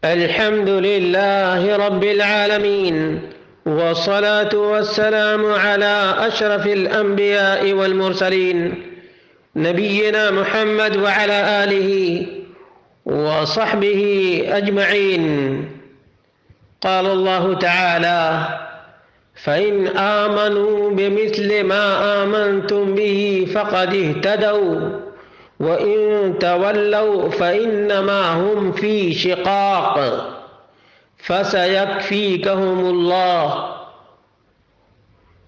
الحمد لله رب العالمين، والصلاة والسلام على أشرف الأنبياء والمرسلين نبينا محمد وعلى آله وصحبه أجمعين. قال الله تعالى: فإن آمنوا بمثل ما آمنتم به فقد اهتدوا وَإِن تَوَلَّوْا فَإِنَّمَا هُمْ فِي شِقَاقٍ فَسَيَكْفِيكَهُمُ اللَّهُ۔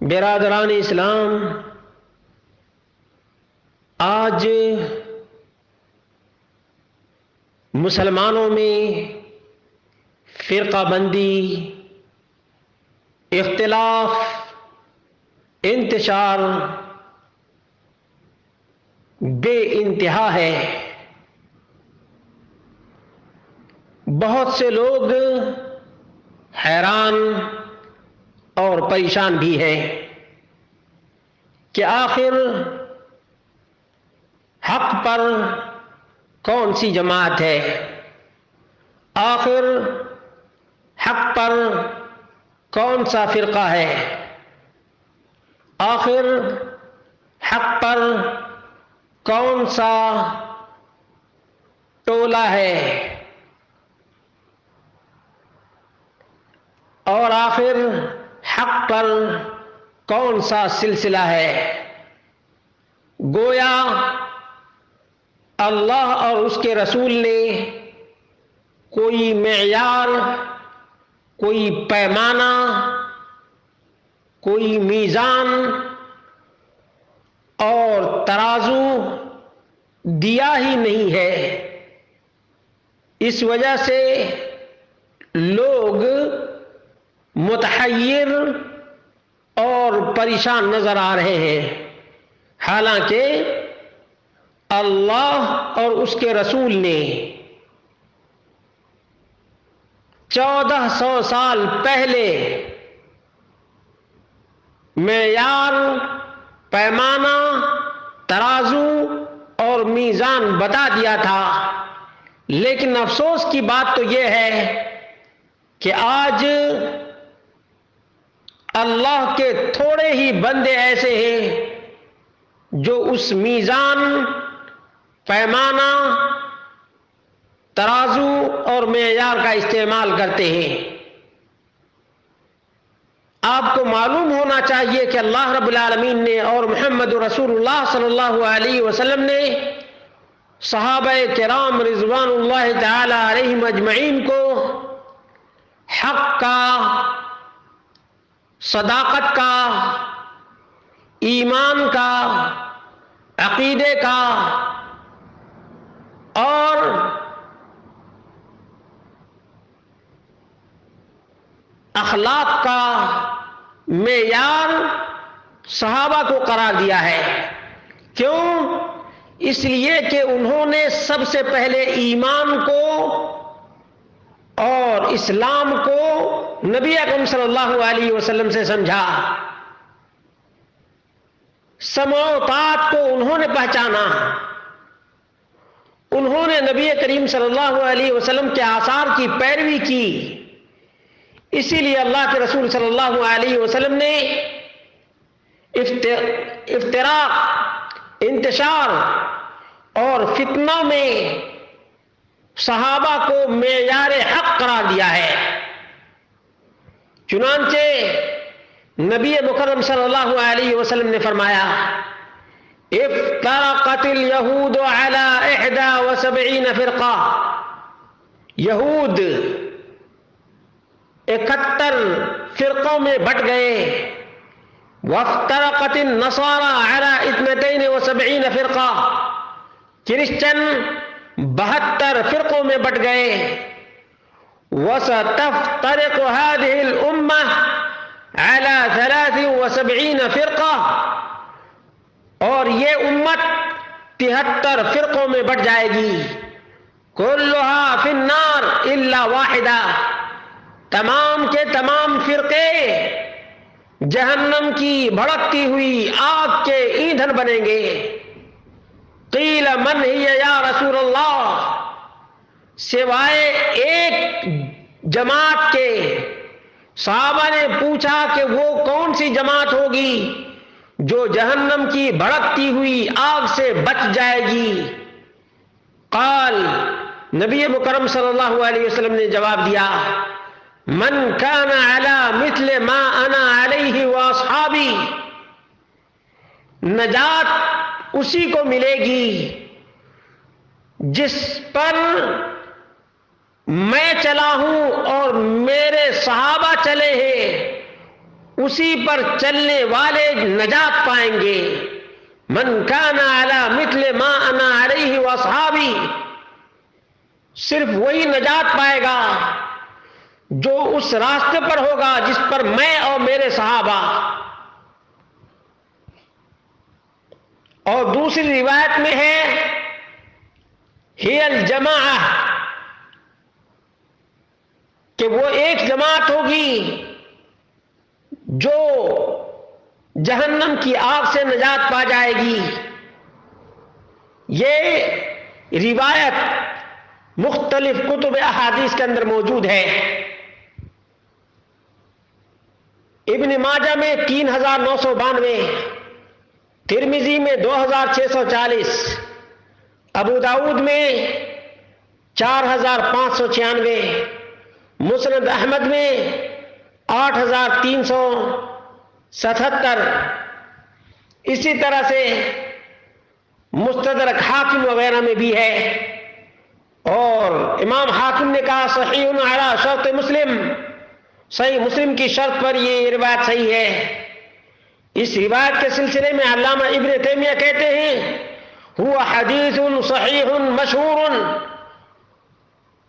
برادران اسلام، آج مسلمانوں میں فرقہ بندی، اختلاف، انتشار بے انتہا ہے۔ بہت سے لوگ حیران اور پریشان بھی ہیں کہ آخر حق پر کون سی جماعت ہے، آخر حق پر کون سا فرقہ ہے، آخر حق پر کون سا ٹولہ ہے، اور آخر حق پر کون سا سلسلہ ہے۔ گویا اللہ اور اس کے رسول نے کوئی معیار، کوئی پیمانہ، کوئی میزان اور ترازو دیا ہی نہیں ہے۔ اس وجہ سے لوگ متحیر اور پریشان نظر آ رہے ہیں، حالانکہ اللہ اور اس کے رسول نے 1400 سال پہلے معیار، پیمانہ، ترازو اور میزان بتا دیا تھا۔ لیکن افسوس کی بات تو یہ ہے کہ آج اللہ کے تھوڑے ہی بندے ایسے ہیں جو اس میزان، پیمانہ، ترازو اور معیار کا استعمال کرتے ہیں۔ آپ کو معلوم ہونا چاہیے کہ اللہ رب العالمین نے اور محمد رسول اللہ صلی اللہ علیہ وسلم نے صحابہ کرام رضوان اللہ تعالی علیہم اجمعین کو حق کا، صداقت کا، ایمان کا، عقیدے کا اور اخلاق کا معیار صحابہ کو قرار دیا ہے۔ کیوں؟ اس لیے کہ انہوں نے سب سے پہلے ایمان کو اور اسلام کو نبی اکرم صلی اللہ علیہ وسلم سے سمجھا، سمع و طاعت کو انہوں نے پہچانا، انہوں نے نبی کریم صلی اللہ علیہ وسلم کے آثار کی پیروی کی۔ اسی لیے اللہ کے رسول صلی اللہ علیہ وسلم نے افتراق، انتشار اور فتنوں میں صحابہ کو معیار حق قرار دیا ہے۔ چنانچہ نبی مکرم صلی اللہ علیہ وسلم نے فرمایا: افترقت الیہود علی 71 فرقہ، یہود 71 فرقوں میں بٹ گئے۔ وافترقت النصارى على 72 فرقہ، کرسچن 72 فرقوں میں بٹ گئے۔ وستفترق هذه الأمة على 73 فرقہ، اور یہ امت 73 فرقوں میں بٹ جائے گی۔ كلها في النار الا واحدہ، تمام کے تمام فرقے جہنم کی بھڑکتی ہوئی آگ کے ایندھن بنیں گے۔ قیل من ہی یا رسول اللہ، سوائے ایک جماعت کے. صحابہ نے پوچھا کہ وہ کون سی جماعت ہوگی جو جہنم کی بھڑکتی ہوئی آگ سے بچ جائے گی؟ قال، نبی مکرم صلی اللہ علیہ وسلم نے جواب دیا، من کان علی مثل ما انا علیہ واصحابی، نجات اسی کو ملے گی جس پر میں چلا ہوں اور میرے صحابہ چلے ہیں، اسی پر چلنے والے نجات پائیں گے. من کان علی مثل ما انا علیہ واصحابی، صرف وہی نجات پائے گا جو اس راستے پر ہوگا جس پر میں اور میرے صحابہ. اور دوسری روایت میں ہے ہی الجماعہ، کہ وہ ایک جماعت ہوگی جو جہنم کی آگ سے نجات پا جائے گی. یہ روایت مختلف کتب احادیث کے اندر موجود ہے. ابن ماجہ میں 3992، ترمذی میں 2640، ابو داؤد میں 4596، مسند احمد میں 8377، اسی طرح سے مستدرک حاکم وغیرہ میں بھی ہے. اور امام حاکم نے کہا صحیح علی شرط مسلم، صحیح مسلم کی شرط پر یہ روایت صحیح ہے. اس روایت کے سلسلے میں علامہ ابن تیمیہ کہتے ہیں ہوا حدیث صحیح مشہور،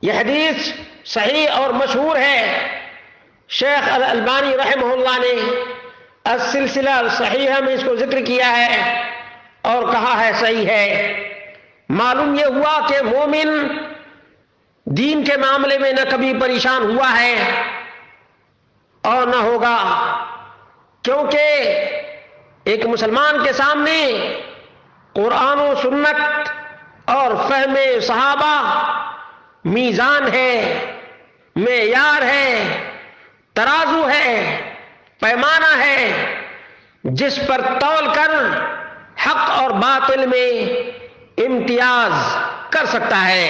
یہ حدیث صحیح اور مشہور ہے. شیخ الالبانی رحمہ اللہ نے السلسلہ الصحیحہ میں اس کو ذکر کیا ہے اور کہا ہے صحیح ہے. معلوم یہ ہوا کہ مومن دین کے معاملے میں نہ کبھی پریشان ہوا ہے اور نہ ہوگا، کیونکہ ایک مسلمان کے سامنے قرآن و سنت اور فہم صحابہ میزان ہے، معیار ہے، ترازو ہے، پیمانہ ہے، جس پر تول کر حق اور باطل میں امتیاز کر سکتا ہے.